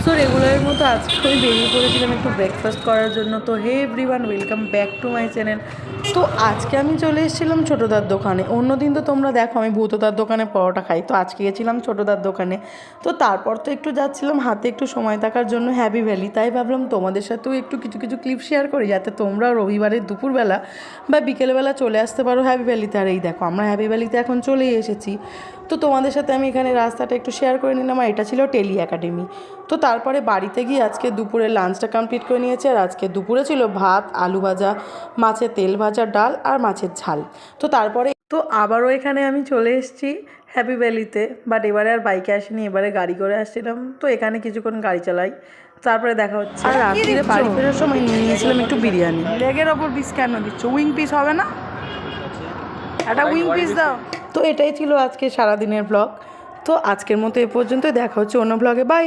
So রেগুলারের মতো আজকে আমি বেরিয়ে পড়েছিলাম একটু ব্রেকফাস্ট করার জন্য। তো hey everyone, welcome back to my channel. তো আজকে আমি চলে এসেছিলাম ছোটোদার দোকানে। অন্যদিন তো তোমরা দেখো আমি ভূতদার দোকানে পরোটা খাই, তো আজকে গেছিলাম ছোটোদার দোকানে। তো তারপর তো একটু যাচ্ছিলাম হাতে একটু সময় থাকার জন্য হ্যাপি ভ্যালি, তাই ভাবলাম তোমাদের সাথেও একটু কিছু কিছু ক্লিপ শেয়ার করি, যাতে তোমরাও রবিবারের দুপুরবেলা বা বিকেলবেলা চলে আসতে পারো হ্যাপি ভ্যালিতে। আর এই দেখো আমরা হ্যাপি ভ্যালিতে এখন চলেই এসেছি। তো তোমাদের সাথে আমি এখানে রাস্তাটা একটু শেয়ার করে নিলাম। আর এটা ছিল টেলি একাডেমি। তো তারপরে বাড়িতে গিয়ে আজকে দুপুরে লাঞ্চটা কমপ্লিট করে নিয়েছি। আর আজকে দুপুরে ছিল ভাত, আলু ভাজা, মাছের তেল ভাজা, ডাল আর মাছের ঝাল। তো তারপরে তো আবারও এখানে আমি চলে এসেছি হ্যাপি ভ্যালিতে, বাট এবারে আর বাইকে আসিনি, এবারে গাড়ি করে আসছিলাম। তো এখানে কিছুক্ষণ গাড়ি চালাই, তারপরে দেখা হচ্ছে। আর রাত্রিরে বাড়ি ফেরার সময় নিয়ে নিয়েছিলাম একটু বিরিয়ানি। লেগের ওপর পিস কেন দিচ্ছ? উইং পিস হবে না? একটা উইং পিস দাও। তো এটাই ছিল আজকে সারাদিনের ব্লগ। তো আজকের মতো এ পর্যন্ত, দেখা হচ্ছে অন্য ব্লগে। বাই।